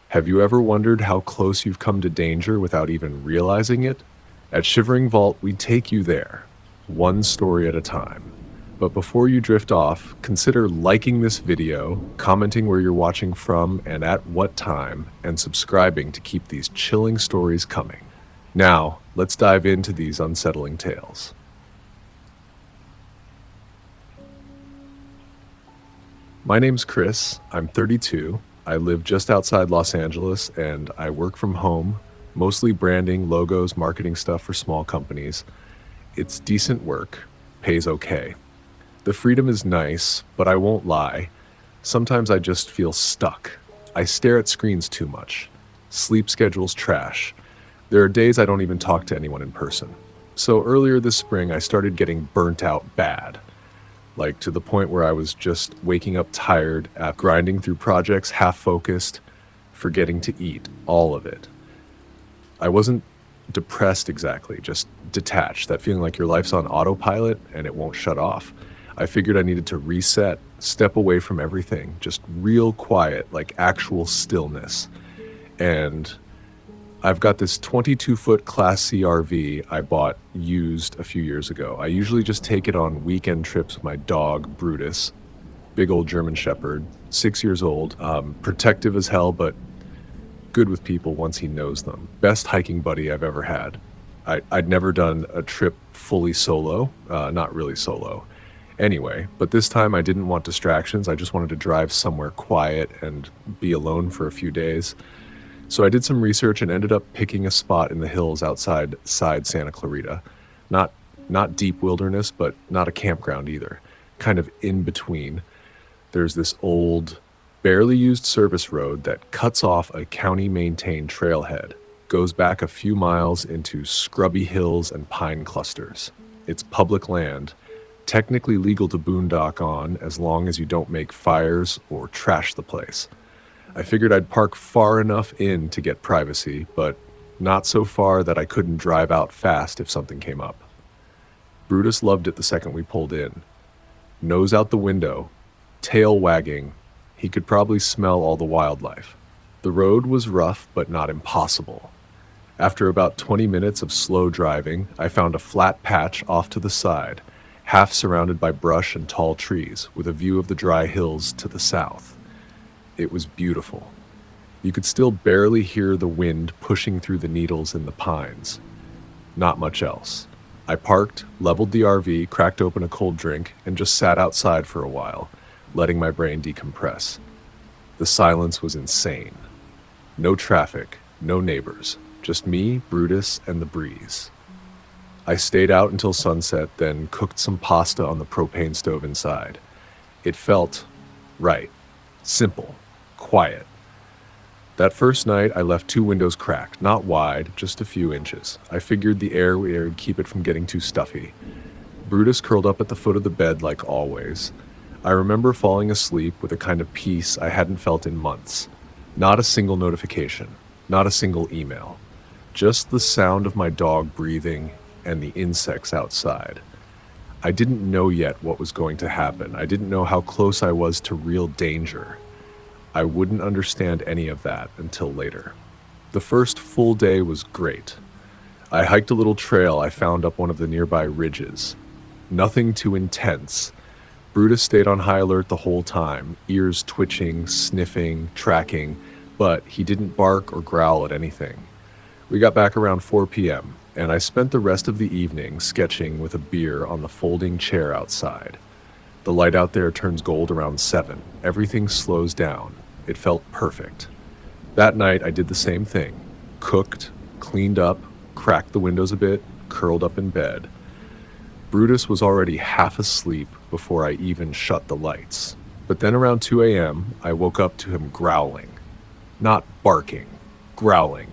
Have you ever wondered how close you've come to danger without even realizing it? At Shivering Vault, we take you there, one story at a time. But before you drift off, consider liking this video, commenting where you're watching from and at what time, and subscribing to keep these chilling stories coming. Now, let's dive into these unsettling tales. My name's Chris. I'm 32. I live just outside Los Angeles, and I work from home, mostly branding, logos, marketing stuff for small companies. It's decent work, pays okay. The freedom is nice, but I won't lie. Sometimes I just feel stuck. I stare at screens too much. Sleep schedule's trash. There are days I don't even talk to anyone in person. So earlier this spring, I started getting burnt out bad. Like to the point where I was just waking up tired, grinding through projects, half focused, forgetting to eat, all of it. I wasn't depressed exactly, just detached, that feeling like your life's on autopilot and it won't shut off. I figured I needed to reset, step away from everything, just real quiet, like actual stillness. And I've got this 22-foot Class C RV I bought used a few years ago. I usually just take it on weekend trips with my dog, Brutus, big old German Shepherd, 6 years old, protective as hell, but good with people once he knows them. Best hiking buddy I've ever had. I'd never done a trip fully solo, not really solo. Anyway, but this time I didn't want distractions. I just wanted to drive somewhere quiet and be alone for a few days. So I did some research and ended up picking a spot in the hills outside Santa Clarita. Not deep wilderness, but not a campground either. Kind of in between. There's this old, barely used service road that cuts off a county-maintained trailhead, goes back a few miles into scrubby hills and pine clusters. It's public land, technically legal to boondock on as long as you don't make fires or trash the place. I figured I'd park far enough in to get privacy, but not so far that I couldn't drive out fast if something came up. Brutus loved it the second we pulled in. Nose out the window, tail wagging, he could probably smell all the wildlife. The road was rough, but not impossible. After about 20 minutes of slow driving, I found a flat patch off to the side, half surrounded by brush and tall trees, with a view of the dry hills to the south. It was beautiful. You could still barely hear the wind pushing through the needles in the pines. Not much else. I parked, leveled the RV, cracked open a cold drink, and just sat outside for a while, letting my brain decompress. The silence was insane. No traffic, no neighbors, just me, Brutus, and the breeze. I stayed out until sunset, then cooked some pasta on the propane stove inside. It felt right. Simple. Quiet. That first night, I left 2 windows cracked, not wide, just a few inches. I figured the air would keep it from getting too stuffy. Brutus curled up at the foot of the bed like always. I remember falling asleep with a kind of peace I hadn't felt in months. Not a single notification, not a single email. Just the sound of my dog breathing and the insects outside. I didn't know yet what was going to happen. I didn't know how close I was to real danger. I wouldn't understand any of that until later. The first full day was great. I hiked a little trail I found up one of the nearby ridges. Nothing too intense. Brutus stayed on high alert the whole time, ears twitching, sniffing, tracking, but he didn't bark or growl at anything. We got back around 4 p.m., and I spent the rest of the evening sketching with a beer on the folding chair outside. The light out there turns gold around 7. Everything slows down. It felt perfect. That night, I did the same thing. Cooked, cleaned up, cracked the windows a bit, curled up in bed. Brutus was already half asleep before I even shut the lights. But then around 2 a.m., I woke up to him growling. Not barking, growling.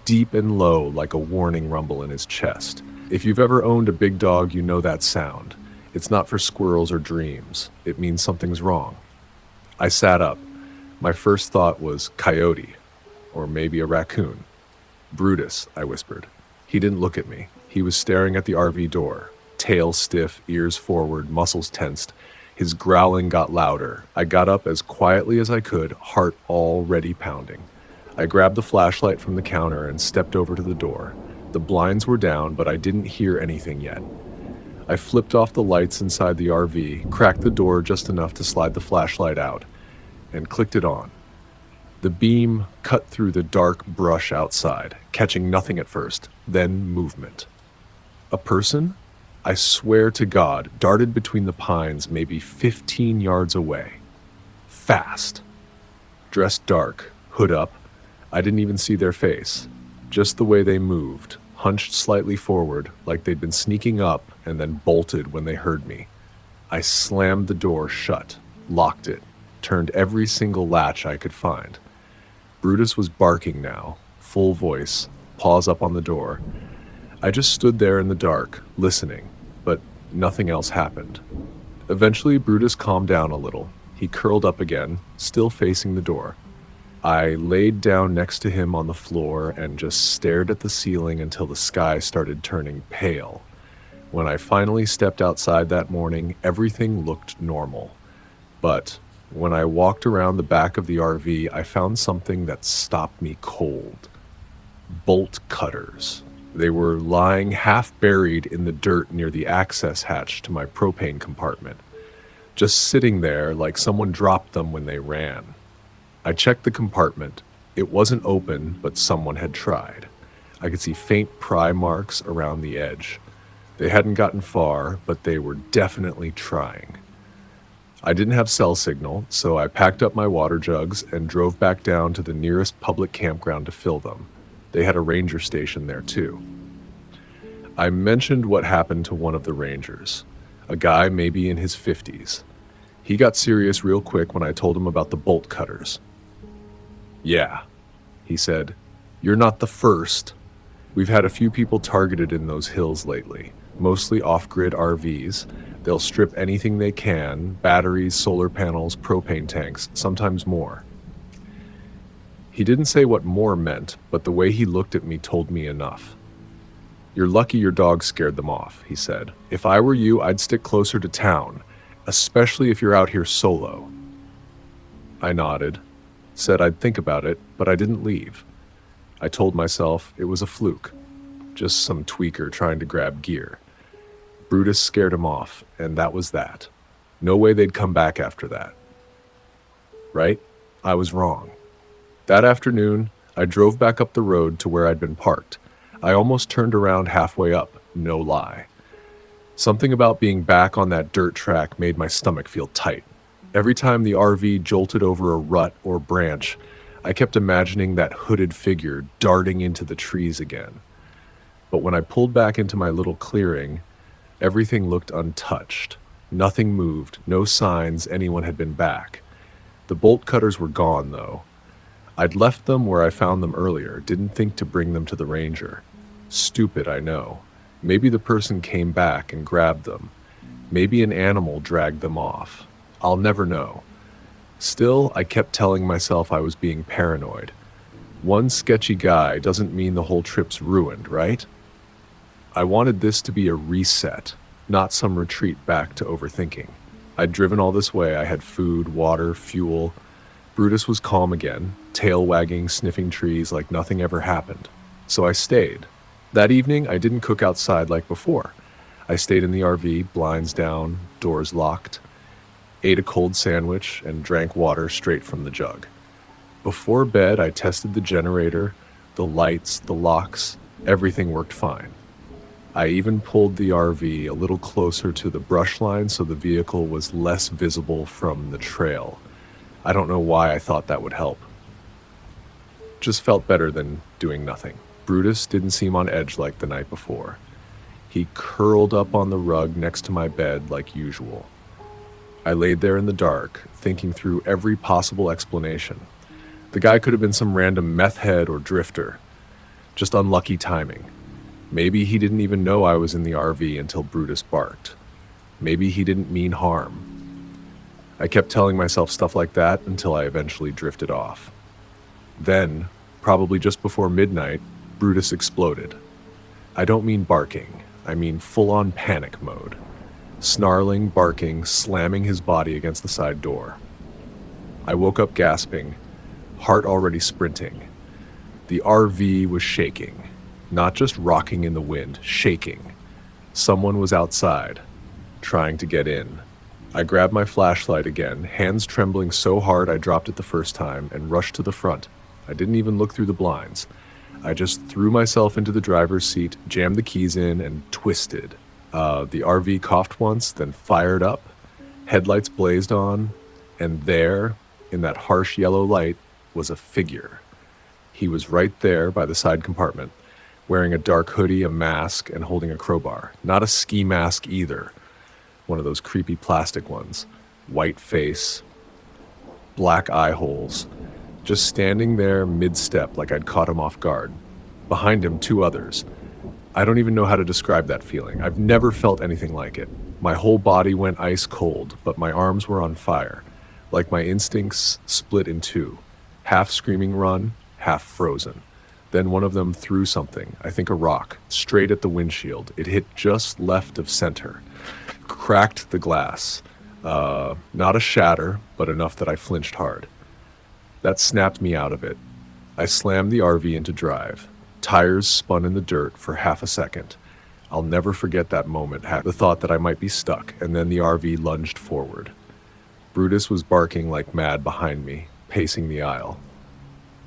Deep and low like a warning rumble in his chest. If you've ever owned a big dog, you know that sound. It's not for squirrels or dreams. It means something's wrong. I sat up. My first thought was coyote, or maybe a raccoon. Brutus, I whispered. He didn't look at me. He was staring at the RV door, tail stiff, ears forward, muscles tensed. His growling got louder. I got up as quietly as I could, heart already pounding. I grabbed the flashlight from the counter and stepped over to the door. The blinds were down, but I didn't hear anything yet. I flipped off the lights inside the RV, cracked the door just enough to slide the flashlight out, and clicked it on. The beam cut through the dark brush outside, catching nothing at first, then movement. A person, I swear to God, darted between the pines maybe 15 yards away. Fast. Dressed dark, hood up. I didn't even see their face. Just the way they moved, hunched slightly forward, like they'd been sneaking up and then bolted when they heard me. I slammed the door shut, locked it, turned every single latch I could find. Brutus was barking now, full voice, paws up on the door. I just stood there in the dark, listening, but nothing else happened. Eventually, Brutus calmed down a little. He curled up again, still facing the door. I laid down next to him on the floor and just stared at the ceiling until the sky started turning pale. When I finally stepped outside that morning, everything looked normal. But when I walked around the back of the RV, I found something that stopped me cold. Bolt cutters. They were lying half buried in the dirt near the access hatch to my propane compartment, just sitting there like someone dropped them when they ran. I checked the compartment. It wasn't open, but someone had tried. I could see faint pry marks around the edge. They hadn't gotten far, but they were definitely trying. I didn't have cell signal, so I packed up my water jugs and drove back down to the nearest public campground to fill them. They had a ranger station there too. I mentioned what happened to one of the rangers, a guy maybe in his 50s. He got serious real quick when I told him about the bolt cutters. "Yeah," he said, "you're not the first. We've had a few people targeted in those hills lately, mostly off-grid RVs. They'll strip anything they can, batteries, solar panels, propane tanks, sometimes more." He didn't say what more meant, but the way he looked at me told me enough. "You're lucky your dog scared them off," he said. "If I were you, I'd stick closer to town, especially if you're out here solo." I nodded, said I'd think about it, but I didn't leave. I told myself it was a fluke, just some tweaker trying to grab gear. Brutus scared him off, and that was that. No way they'd come back after that. Right? I was wrong. That afternoon, I drove back up the road to where I'd been parked. I almost turned around halfway up, no lie. Something about being back on that dirt track made my stomach feel tight. Every time the RV jolted over a rut or branch, I kept imagining that hooded figure darting into the trees again. But when I pulled back into my little clearing, everything looked untouched. Nothing moved, no signs anyone had been back. The bolt cutters were gone, though. I'd left them where I found them earlier, didn't think to bring them to the ranger. Stupid, I know. Maybe the person came back and grabbed them. Maybe an animal dragged them off. I'll never know. Still, I kept telling myself I was being paranoid. One sketchy guy doesn't mean the whole trip's ruined, right? I wanted this to be a reset, not some retreat back to overthinking. I'd driven all this way. I had food, water, fuel. Brutus was calm again, tail wagging, sniffing trees like nothing ever happened. So I stayed. That evening, I didn't cook outside like before. I stayed in the RV, blinds down, doors locked, ate a cold sandwich, and drank water straight from the jug. Before bed, I tested the generator, the lights, the locks. Everything worked fine. I even pulled the RV a little closer to the brush line so the vehicle was less visible from the trail. I don't know why I thought that would help. Just felt better than doing nothing. Brutus didn't seem on edge like the night before. He curled up on the rug next to my bed like usual. I laid there in the dark, thinking through every possible explanation. The guy could have been some random meth head or drifter. Just unlucky timing. Maybe he didn't even know I was in the RV until Brutus barked. Maybe he didn't mean harm. I kept telling myself stuff like that until I eventually drifted off. Then, probably just before midnight, Brutus exploded. I don't mean barking. I mean full-on panic mode. Snarling, barking, slamming his body against the side door. I woke up gasping, heart already sprinting. The RV was shaking, not just rocking in the wind, shaking. Someone was outside, trying to get in. I grabbed my flashlight again, hands trembling so hard I dropped it the first time, and rushed to the front. I didn't even look through the blinds. I just threw myself into the driver's seat, jammed the keys in, and twisted. The RV coughed once, then fired up. Headlights blazed on, and there, in that harsh yellow light, was a figure. He was right there by the side compartment, wearing a dark hoodie, a mask, and holding a crowbar. Not a ski mask either. One of those creepy plastic ones. White face, black eye holes. Just standing there mid-step like I'd caught him off guard. Behind him, two others. I don't even know how to describe that feeling. I've never felt anything like it. My whole body went ice cold, but my arms were on fire. Like my instincts split in two. Half screaming run, half frozen. Then one of them threw something, I think a rock, straight at the windshield. It hit just left of center. Cracked the glass. Not a shatter, but enough that I flinched hard. That snapped me out of it. I slammed the RV into drive. Tires spun in the dirt for half a second. I'll never forget that moment, the thought that I might be stuck, and then the RV lunged forward. Brutus was barking like mad behind me, pacing the aisle.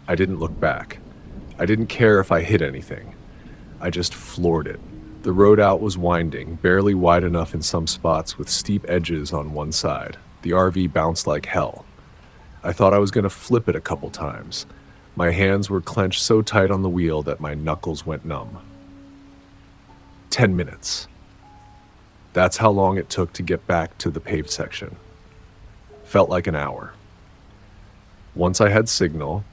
I didn't look back. I didn't care if I hit anything. I just floored it. The road out was winding, barely wide enough in some spots with steep edges on one side. The RV bounced like hell. I thought I was going to flip it a couple times. My hands were clenched so tight on the wheel that my knuckles went numb. 10 minutes. That's how long it took to get back to the paved section. Felt like an hour. Once I had signal,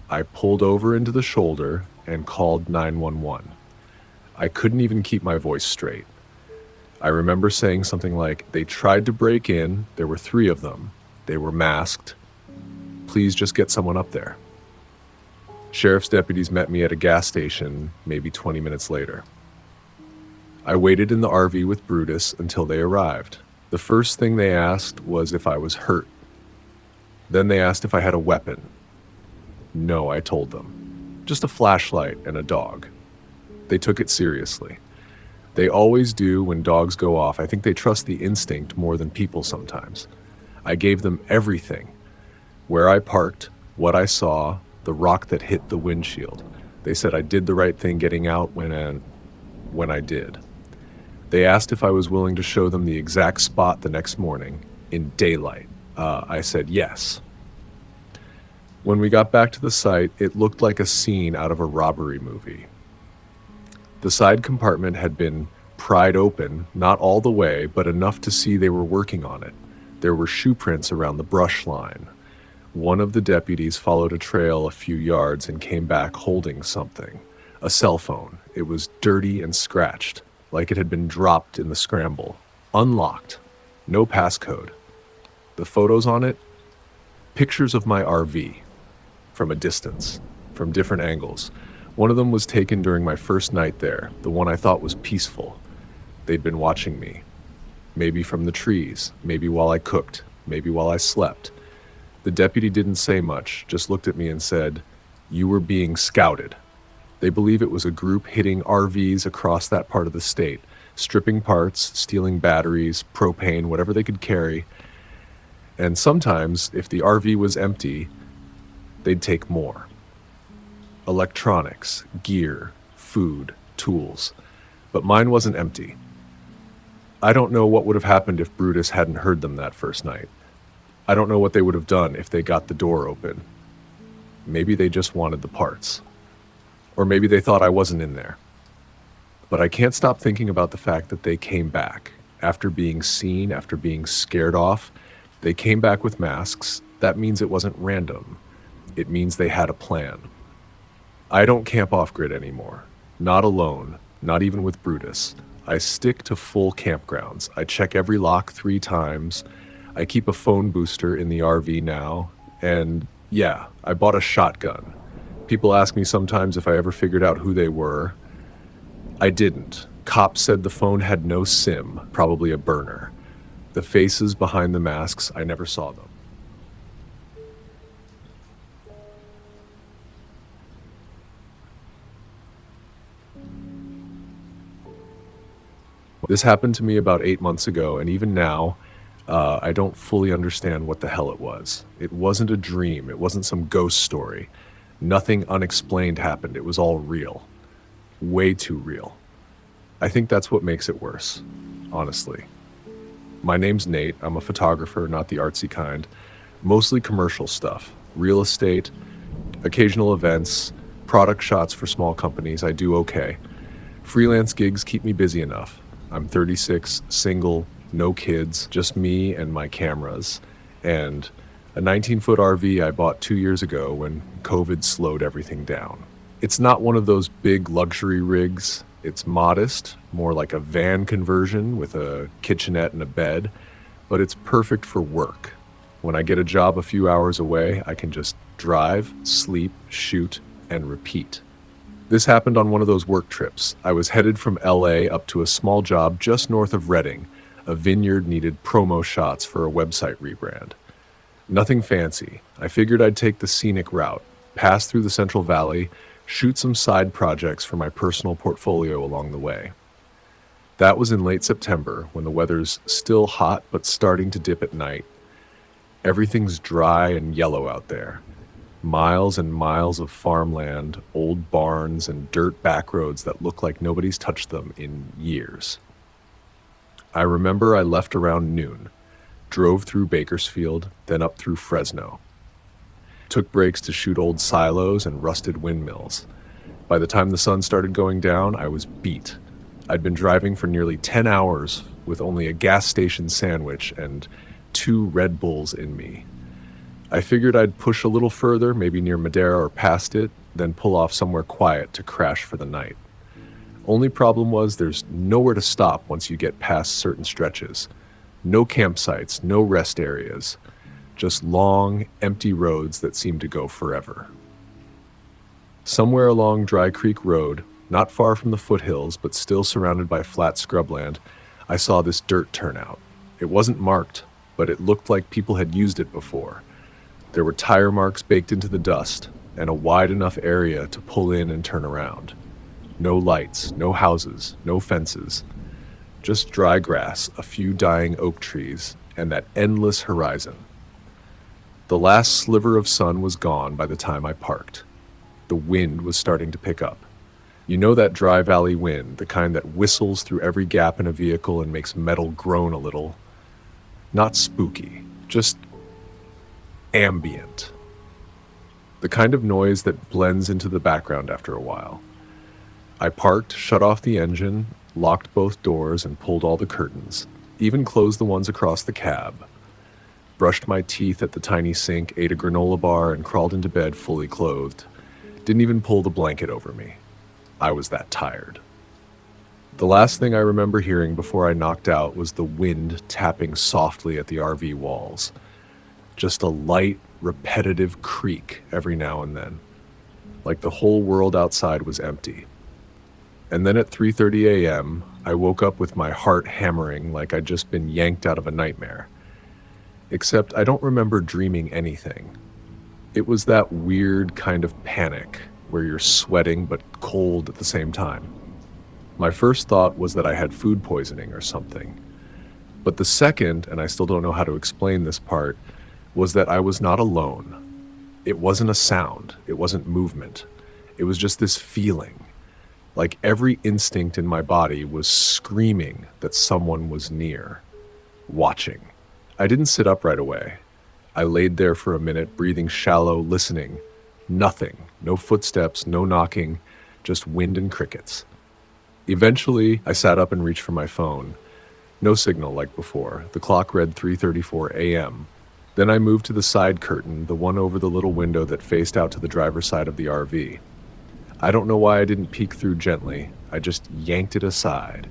I pulled over into the shoulder and called 911. I couldn't even keep my voice straight. I remember saying something like, "They tried to break in, there were 3 of them, they were masked. Please just get someone up there." Sheriff's deputies met me at a gas station maybe 20 minutes later. I waited in the RV with Brutus until they arrived. The first thing they asked was if I was hurt. Then they asked if I had a weapon. No, I told them. Just a flashlight and a dog. They took it seriously. They always do when dogs go off. I think they trust the instinct more than people sometimes. I gave them everything. Where I parked, what I saw, the rock that hit the windshield. They said I did the right thing getting out when I did. They asked if I was willing to show them the exact spot the next morning, in daylight. I said yes. When we got back to the site, it looked like a scene out of a robbery movie. The side compartment had been pried open, not all the way, but enough to see they were working on it. There were shoe prints around the brush line. One of the deputies followed a trail a few yards and came back holding something. A cell phone. It was dirty and scratched, like it had been dropped in the scramble. Unlocked. No passcode. The photos on it? Pictures of my RV. From a distance. From different angles. One of them was taken during my first night there, the one I thought was peaceful. They'd been watching me. Maybe from the trees, maybe while I cooked, maybe while I slept. The deputy didn't say much, just looked at me and said, "You were being scouted." They believe it was a group hitting RVs across that part of the state, stripping parts, stealing batteries, propane, whatever they could carry. And sometimes, if the RV was empty, they'd take more. Electronics, gear, food, tools. But mine wasn't empty. I don't know what would have happened if Brutus hadn't heard them that first night. I don't know what they would have done if they got the door open. Maybe they just wanted the parts. Or maybe they thought I wasn't in there. But I can't stop thinking about the fact that they came back. After being seen, after being scared off, they came back with masks. That means it wasn't random. It means they had a plan. I don't camp off-grid anymore. Not alone, not even with Brutus. I stick to full campgrounds. I check every lock 3 times. I keep a phone booster in the RV now. And yeah, I bought a shotgun. People ask me sometimes if I ever figured out who they were. I didn't. Cops said the phone had no SIM, probably a burner. The faces behind the masks, I never saw them. This happened to me about 8 months ago, and even now, I don't fully understand what the hell it was. It wasn't a dream, it wasn't some ghost story. Nothing unexplained happened, it was all real. Way too real. I think that's what makes it worse, honestly. My name's Nate. I'm a photographer, not the artsy kind. Mostly commercial stuff, real estate, occasional events, product shots for small companies. I do okay. Freelance gigs keep me busy enough. I'm 36, single, no kids, just me and my cameras, and a 19-foot RV I bought 2 years ago when COVID slowed everything down. It's not one of those big luxury rigs. It's modest, more like a van conversion with a kitchenette and a bed, but it's perfect for work. When I get a job a few hours away, I can just drive, sleep, shoot, and repeat. This happened on one of those work trips. I was headed from LA up to a small job just north of Redding. A vineyard needed promo shots for a website rebrand. Nothing fancy. I figured I'd take the scenic route, pass through the Central Valley, shoot some side projects for my personal portfolio along the way. That was in late September, when the weather's still hot but starting to dip at night. Everything's dry and yellow out there. Miles and miles of farmland, old barns, and dirt back roads that look like nobody's touched them in years. I remember I left around noon, drove through Bakersfield, then up through Fresno. Took breaks to shoot old silos and rusted windmills. By the time the sun started going down, I was beat. I'd been driving for nearly 10 hours with only a gas station sandwich and 2 Red Bulls in me. I figured I'd push a little further, maybe near Madera or past it, then pull off somewhere quiet to crash for the night. Only problem was there's nowhere to stop once you get past certain stretches. No campsites, no rest areas. Just long, empty roads that seem to go forever. Somewhere along Dry Creek Road, not far from the foothills but still surrounded by flat scrubland, I saw this dirt turnout. It wasn't marked, but it looked like people had used it before. There were tire marks baked into the dust, and a wide enough area to pull in and turn around. No lights, no houses, no fences. Just dry grass, a few dying oak trees, and that endless horizon. The last sliver of sun was gone by the time I parked. The wind was starting to pick up. You know that dry valley wind, the kind that whistles through every gap in a vehicle and makes metal groan a little. Not spooky, just ambient. The kind of noise that blends into the background after a while. I parked, shut off the engine, locked both doors, and pulled all the curtains, even closed the ones across the cab. Brushed my teeth at the tiny sink, ate a granola bar, and crawled into bed fully clothed. Didn't even pull the blanket over me. I was that tired. The last thing I remember hearing before I knocked out was the wind tapping softly at the RV walls. Just a light, repetitive creak every now and then, like the whole world outside was empty. And then at 3:30 a.m., I woke up with my heart hammering like I'd just been yanked out of a nightmare. Except I don't remember dreaming anything. It was that weird kind of panic where you're sweating but cold at the same time. My first thought was that I had food poisoning or something. But the second, and I still don't know how to explain this part, was that I was not alone. It wasn't a sound. It wasn't movement. It was just this feeling. Like every instinct in my body was screaming that someone was near, watching. I didn't sit up right away. I laid there for a minute, breathing shallow, listening. Nothing. No footsteps, no knocking, just wind and crickets. Eventually, I sat up and reached for my phone. No signal like before. The clock read 3:34 a.m. Then I moved to the side curtain, the one over the little window that faced out to the driver's side of the RV. I don't know why I didn't peek through gently. I just yanked it aside,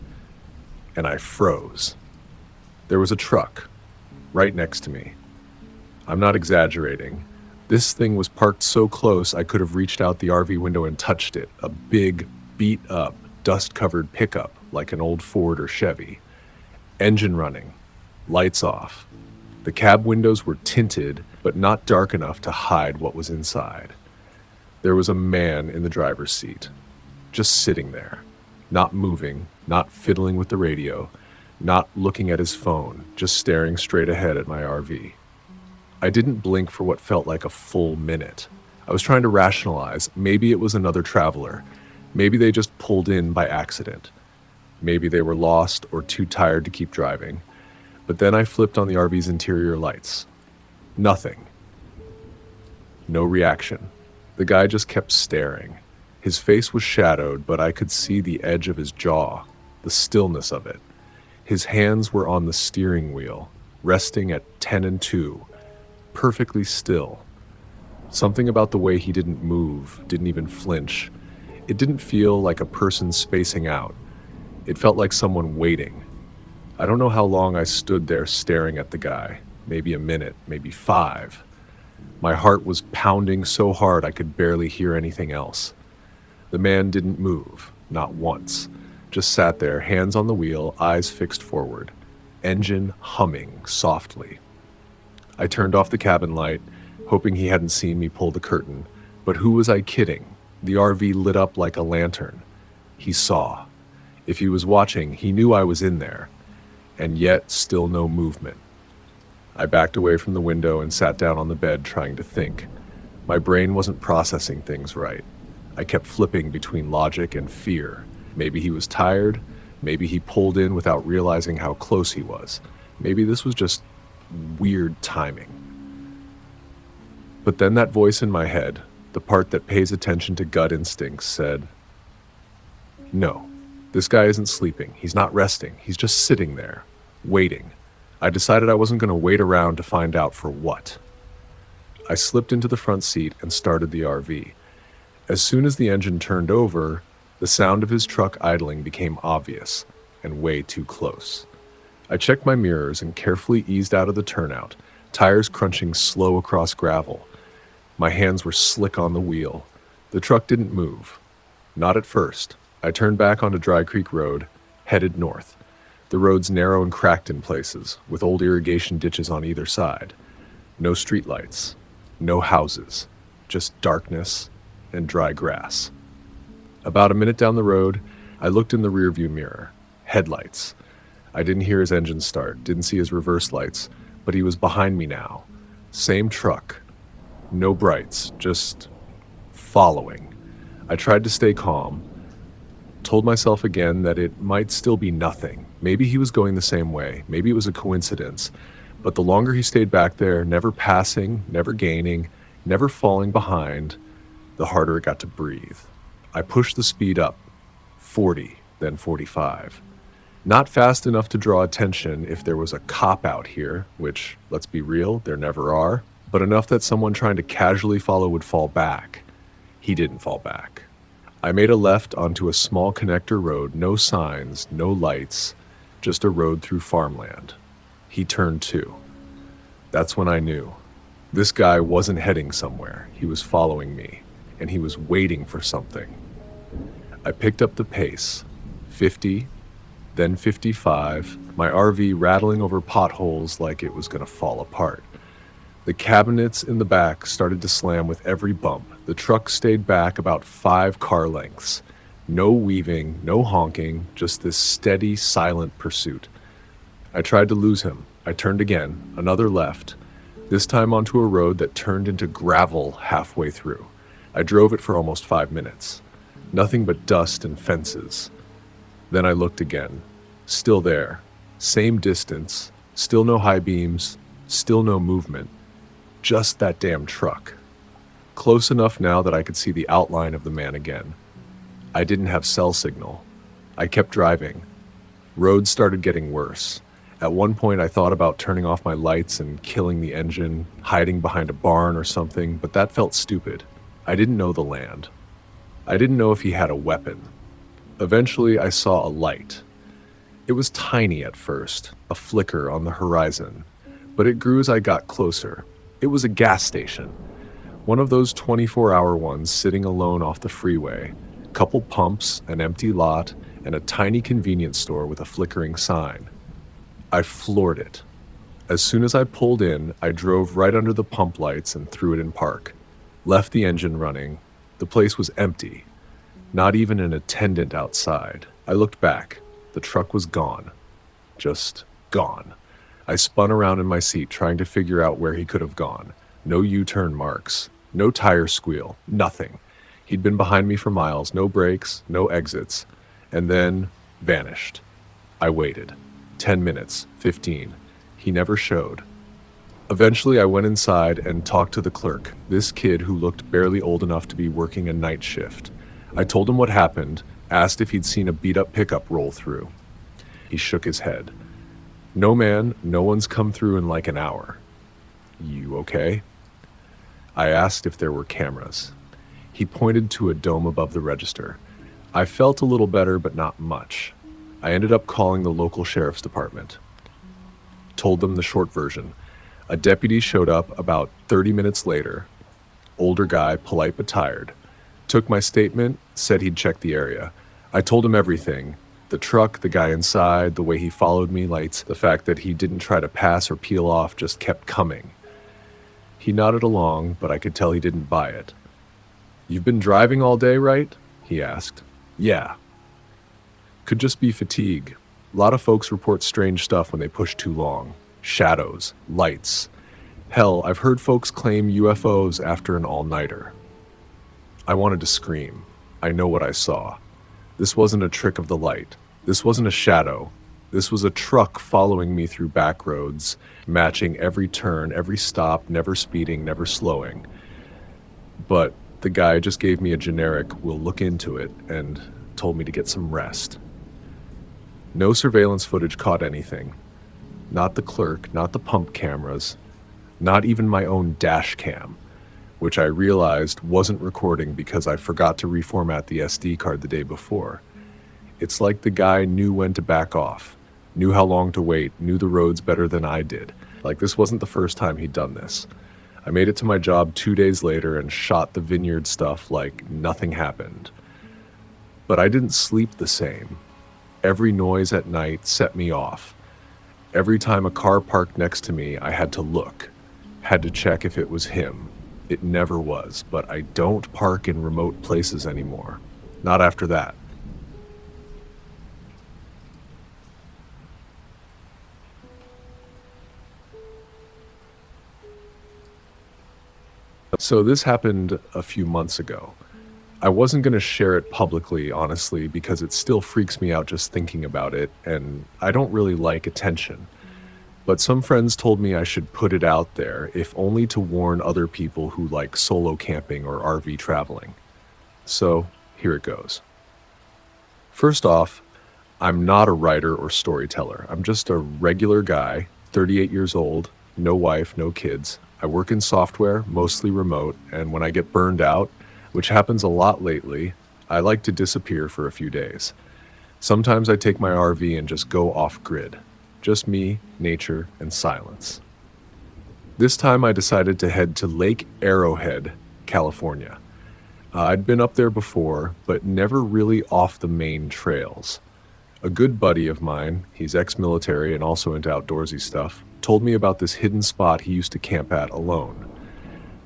and I froze. There was a truck right next to me. I'm not exaggerating. This thing was parked so close I could have reached out the RV window and touched it. A big, beat-up, dust-covered pickup like an old Ford or Chevy. Engine running, lights off. The cab windows were tinted, but not dark enough to hide what was inside. There was a man in the driver's seat, just sitting there, not moving, not fiddling with the radio, not looking at his phone, just staring straight ahead at my RV. I didn't blink for what felt like a full minute. I was trying to rationalize. Maybe it was another traveler. Maybe they just pulled in by accident. Maybe they were lost or too tired to keep driving. But then I flipped on the RV's interior lights. Nothing. No reaction. The guy just kept staring. His face was shadowed, but I could see the edge of his jaw, the stillness of it. His hands were on the steering wheel, resting at 10 and 2, perfectly still. Something about the way he didn't move, didn't even flinch. It didn't feel like a person spacing out. It felt like someone waiting. I don't know how long I stood there staring at the guy. Maybe a minute, maybe 5. My heart was pounding so hard I could barely hear anything else. The man didn't move, not once. Just sat there, hands on the wheel, eyes fixed forward. Engine humming softly. I turned off the cabin light, hoping he hadn't seen me pull the curtain. But who was I kidding? The RV lit up like a lantern. He saw. If he was watching, he knew I was in there. And yet, still no movement. I backed away from the window and sat down on the bed trying to think. My brain wasn't processing things right. I kept flipping between logic and fear. Maybe he was tired. Maybe he pulled in without realizing how close he was. Maybe this was just weird timing. But then that voice in my head, the part that pays attention to gut instincts, said, "No, this guy isn't sleeping. He's not resting. He's just sitting there, waiting." I decided I wasn't going to wait around to find out for what. I slipped into the front seat and started the RV. As soon as the engine turned over, the sound of his truck idling became obvious and way too close. I checked my mirrors and carefully eased out of the turnout, tires crunching slow across gravel. My hands were slick on the wheel. The truck didn't move. Not at first. I turned back onto Dry Creek Road, headed north. The road's narrow and cracked in places, with old irrigation ditches on either side. No streetlights, no houses, just darkness and dry grass. About a minute down the road, I looked in the rearview mirror. Headlights. I didn't hear his engine start, didn't see his reverse lights, but he was behind me now. Same truck. No brights, just following. I tried to stay calm. Told myself again that it might still be nothing. Maybe he was going the same way. Maybe it was a coincidence. But the longer he stayed back there, never passing, never gaining, never falling behind, the harder it got to breathe. I pushed the speed up, 40, then 45. Not fast enough to draw attention if there was a cop out here, which, let's be real, there never are, but enough that someone trying to casually follow would fall back. He didn't fall back. I made a left onto a small connector road, no signs, no lights, just a road through farmland. He turned too. That's when I knew. This guy wasn't heading somewhere. He was following me, and he was waiting for something. I picked up the pace, 50, then 55, my RV rattling over potholes like it was going to fall apart. The cabinets in the back started to slam with every bump. The truck stayed back about 5 car lengths. No weaving, no honking, just this steady, silent pursuit. I tried to lose him. I turned again, another left, this time onto a road that turned into gravel halfway through. I drove it for almost 5 minutes. Nothing but dust and fences. Then I looked again. Still there. Same distance. Still no high beams. Still no movement. Just that damn truck. Close enough now that I could see the outline of the man again. I didn't have cell signal. I kept driving. Roads started getting worse. At one point I thought about turning off my lights and killing the engine, hiding behind a barn or something, but that felt stupid. I didn't know the land. I didn't know if he had a weapon. Eventually I saw a light. It was tiny at first, a flicker on the horizon, but it grew as I got closer. It was a gas station. One of those 24-hour ones sitting alone off the freeway. Couple pumps, an empty lot, and a tiny convenience store with a flickering sign. I floored it. As soon as I pulled in, I drove right under the pump lights and threw it in park. Left the engine running. The place was empty. Not even an attendant outside. I looked back. The truck was gone. Just gone. I spun around in my seat trying to figure out where he could have gone. No U-turn marks. No tire squeal. Nothing. He'd been behind me for miles. No brakes. No exits. And then vanished. I waited. 10 minutes. 15. He never showed. Eventually, I went inside and talked to the clerk, this kid who looked barely old enough to be working a night shift. I told him what happened, asked if he'd seen a beat-up pickup roll through. He shook his head. No, man, no one's come through in like an hour. You okay? I asked if there were cameras. He pointed to a dome above the register. I felt a little better, but not much. I ended up calling the local sheriff's department. Told them the short version. A deputy showed up about 30 minutes later. Older guy, polite but tired. Took my statement, said he'd check the area. I told him everything. The truck, the guy inside, the way he followed me, lights, the fact that he didn't try to pass or peel off, just kept coming. He nodded along, but I could tell he didn't buy it. You've been driving all day, right? He asked. Yeah. Could just be fatigue. A lot of folks report strange stuff when they push too long. Shadows, lights. Hell, I've heard folks claim UFOs after an all-nighter. I wanted to scream. I know what I saw. This wasn't a trick of the light. This wasn't a shadow. This was a truck following me through back roads, matching every turn, every stop, never speeding, never slowing. But the guy just gave me a generic, "We'll look into it," and told me to get some rest. No surveillance footage caught anything. Not the clerk, not the pump cameras, not even my own dash cam, which I realized wasn't recording because I forgot to reformat the SD card the day before. It's like the guy knew when to back off, knew how long to wait, knew the roads better than I did. Like this wasn't the first time he'd done this. I made it to my job 2 days later and shot the vineyard stuff like nothing happened. But I didn't sleep the same. Every noise at night set me off. Every time a car parked next to me, I had to look, had to check if it was him. It never was, but I don't park in remote places anymore. Not after that. So this happened a few months ago. I wasn't going to share it publicly, honestly, because it still freaks me out just thinking about it, and I don't really like attention. But some friends told me I should put it out there, if only to warn other people who like solo camping or RV traveling. So, here it goes. First off, I'm not a writer or storyteller. I'm just a regular guy, 38 years old, no wife, no kids. I work in software, mostly remote, and when I get burned out, which happens a lot lately, I like to disappear for a few days. Sometimes I take my RV and just go off-grid. Just me, nature, and silence. This time I decided to head to Lake Arrowhead, California. I'd been up there before, but never really off the main trails. A good buddy of mine, he's ex-military and also into outdoorsy stuff, told me about this hidden spot he used to camp at alone.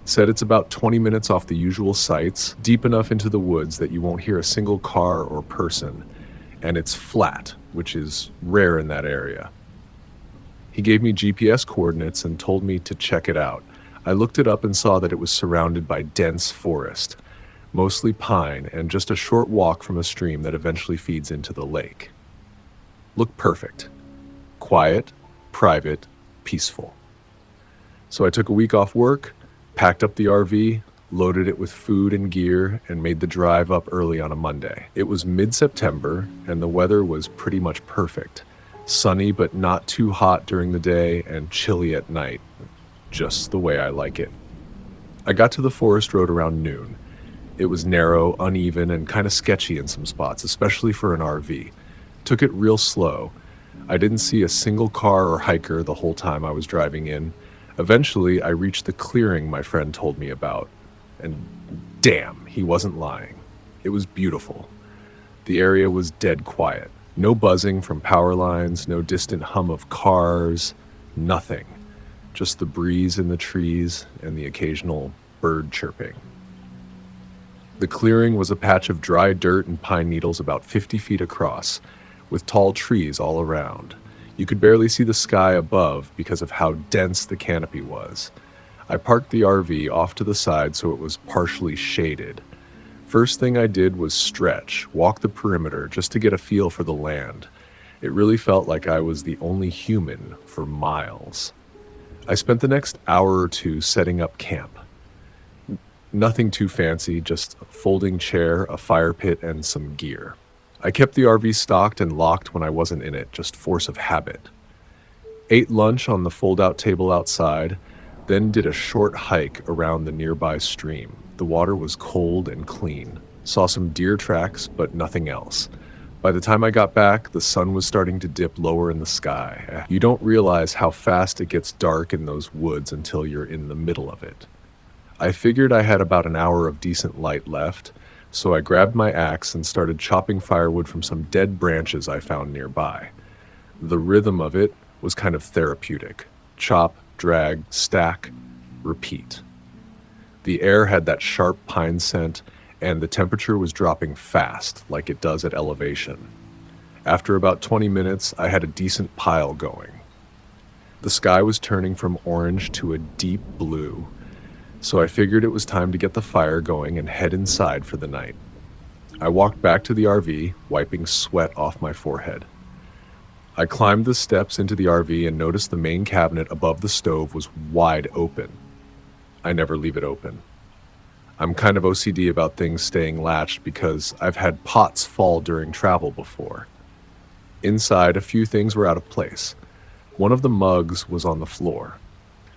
Said it's about 20 minutes off the usual sites, deep enough into the woods that you won't hear a single car or person, and it's flat, which is rare in that area. He gave me GPS coordinates and told me to check it out. I looked it up and saw that it was surrounded by dense forest, mostly pine, and just a short walk from a stream that eventually feeds into the lake. Looked perfect. Quiet, private, peaceful. So I took a week off work, packed up the RV, loaded it with food and gear, and made the drive up early on a Monday. It was mid-September, and the weather was pretty much perfect. Sunny but not too hot during the day, and chilly at night. Just the way I like it. I got to the forest road around noon. It was narrow, uneven, and kind of sketchy in some spots, especially for an RV. Took it real slow. I didn't see a single car or hiker the whole time I was driving in. Eventually, I reached the clearing my friend told me about. And damn, he wasn't lying. It was beautiful. The area was dead quiet. No buzzing from power lines, no distant hum of cars, nothing. Just the breeze in the trees and the occasional bird chirping. The clearing was a patch of dry dirt and pine needles about 50 feet across, with tall trees all around. You could barely see the sky above because of how dense the canopy was. I parked the RV off to the side so it was partially shaded. First thing I did was stretch, walk the perimeter just to get a feel for the land. It really felt like I was the only human for miles. I spent the next hour or two setting up camp. Nothing too fancy, just a folding chair, a fire pit, and some gear. I kept the RV stocked and locked when I wasn't in it, just force of habit. Ate lunch on the fold-out table outside, then did a short hike around the nearby stream. The water was cold and clean. Saw some deer tracks, but nothing else. By the time I got back, the sun was starting to dip lower in the sky. You don't realize how fast it gets dark in those woods until you're in the middle of it. I figured I had about an hour of decent light left, so I grabbed my axe and started chopping firewood from some dead branches I found nearby. The rhythm of it was kind of therapeutic. Chop, drag, stack, repeat. The air had that sharp pine scent, and the temperature was dropping fast, like it does at elevation. After about 20 minutes, I had a decent pile going. The sky was turning from orange to a deep blue, so I figured it was time to get the fire going and head inside for the night. I walked back to the RV, wiping sweat off my forehead. I climbed the steps into the RV and noticed the main cabinet above the stove was wide open. I never leave it open. I'm kind of OCD about things staying latched because I've had pots fall during travel before. Inside, a few things were out of place. One of the mugs was on the floor.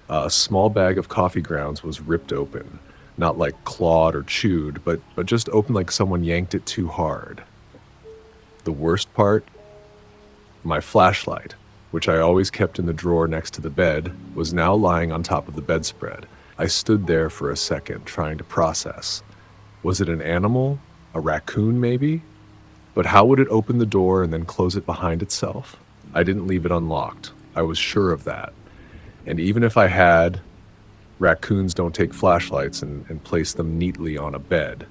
A small bag of coffee grounds was ripped open, not like clawed or chewed, but just open like someone yanked it too hard. The worst part? My flashlight, which I always kept in the drawer next to the bed, was now lying on top of the bedspread. I stood there for a second, trying to process. Was it an animal? A raccoon, maybe? But how would it open the door and then close it behind itself? I didn't leave it unlocked. I was sure of that. And even if I had, raccoons don't take flashlights and place them neatly on a bed.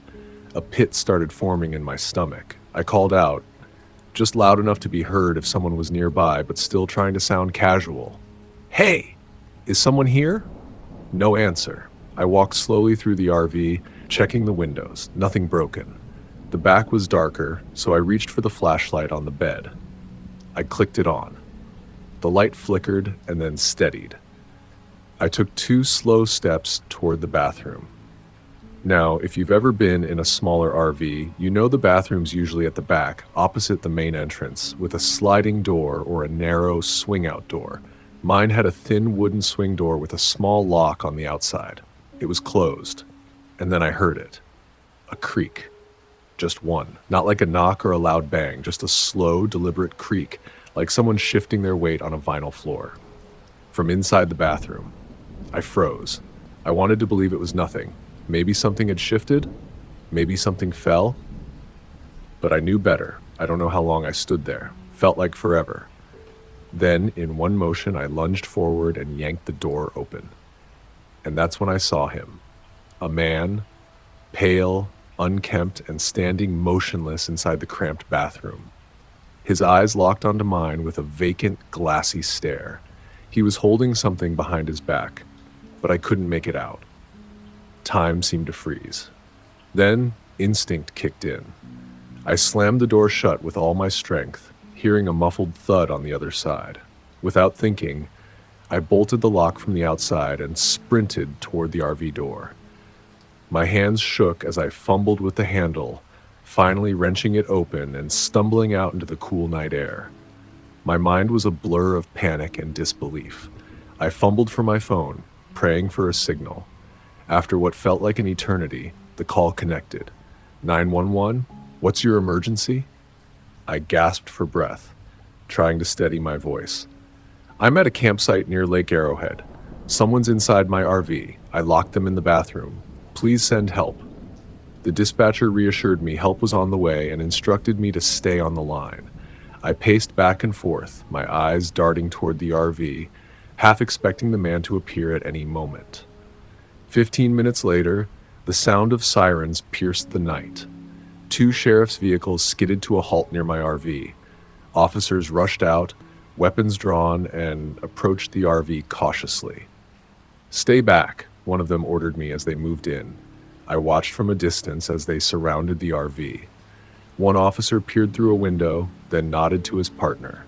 A pit started forming in my stomach. I called out, just loud enough to be heard if someone was nearby, but still trying to sound casual. Hey, is someone here? No answer. I walked slowly through the RV, checking the windows. Nothing broken. The back was darker, so I reached for the flashlight on the bed. I clicked it on. The light flickered and then steadied. I took 2 slow steps toward the bathroom. Now, if you've ever been in a smaller RV, you know the bathroom's usually at the back, opposite the main entrance, with a sliding door or a narrow swing-out door. Mine had a thin wooden swing door with a small lock on the outside. It was closed, and then I heard it. A creak. Just one. Not like a knock or a loud bang, just a slow, deliberate creak, like someone shifting their weight on a vinyl floor. From inside the bathroom. I froze. I wanted to believe it was nothing. Maybe something had shifted. Maybe something fell. But I knew better. I don't know how long I stood there. Felt like forever. Then, in one motion, I lunged forward and yanked the door open. And that's when I saw him. A man, pale, unkempt, and standing motionless inside the cramped bathroom. His eyes locked onto mine with a vacant, glassy stare. He was holding something behind his back, but I couldn't make it out. Time seemed to freeze. Then, instinct kicked in. I slammed the door shut with all my strength, hearing a muffled thud on the other side. Without thinking, I bolted the lock from the outside and sprinted toward the RV door. My hands shook as I fumbled with the handle, finally wrenching it open and stumbling out into the cool night air. My mind was a blur of panic and disbelief. I fumbled for my phone, praying for a signal. After what felt like an eternity, the call connected. 911? What's your emergency? I gasped for breath, trying to steady my voice. I'm at a campsite near Lake Arrowhead. Someone's inside my RV. I locked them in the bathroom. Please send help. The dispatcher reassured me help was on the way and instructed me to stay on the line. I paced back and forth, my eyes darting toward the RV, half expecting the man to appear at any moment. 15 minutes later, the sound of sirens pierced the night. 2 sheriff's vehicles skidded to a halt near my RV. Officers rushed out, weapons drawn, and approached the RV cautiously. "Stay back," one of them ordered me as they moved in. I watched from a distance as they surrounded the RV. One officer peered through a window, then nodded to his partner.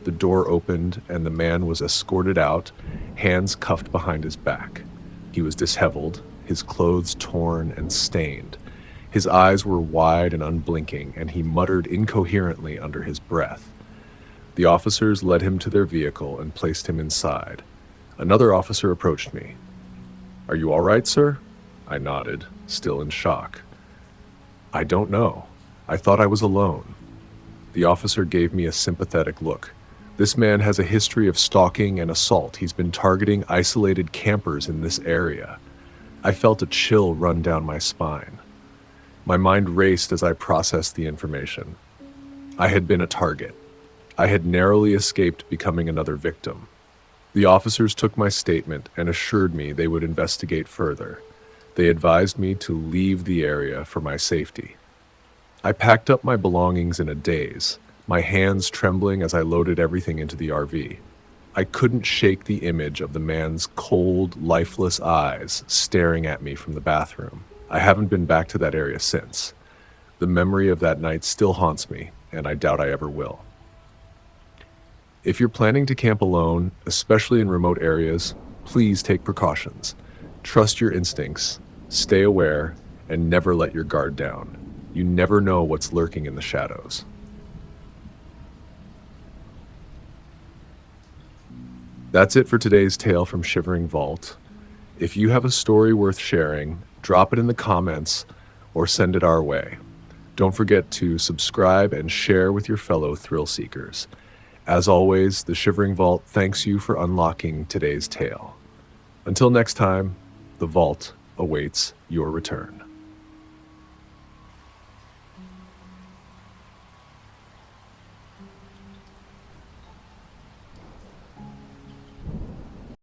The door opened, and the man was escorted out, hands cuffed behind his back. He was disheveled, his clothes torn and stained. His eyes were wide and unblinking, and he muttered incoherently under his breath. The officers led him to their vehicle and placed him inside. Another officer approached me. "Are you all right, sir?" I nodded, still in shock. "I don't know. I thought I was alone." The officer gave me a sympathetic look. "This man has a history of stalking and assault. He's been targeting isolated campers in this area." I felt a chill run down my spine. My mind raced as I processed the information. I had been a target. I had narrowly escaped becoming another victim. The officers took my statement and assured me they would investigate further. They advised me to leave the area for my safety. I packed up my belongings in a daze, my hands trembling as I loaded everything into the RV. I couldn't shake the image of the man's cold, lifeless eyes staring at me from the bathroom. I haven't been back to that area since. The memory of that night still haunts me, and I doubt I ever will. If you're planning to camp alone, especially in remote areas, please take precautions. Trust your instincts, stay aware, and never let your guard down. You never know what's lurking in the shadows. That's it for today's tale from Shivering Vault. If you have a story worth sharing, drop it in the comments or send it our way. Don't forget to subscribe and share with your fellow thrill seekers. As always, the Shivering Vault thanks you for unlocking today's tale. Until next time, the vault awaits your return.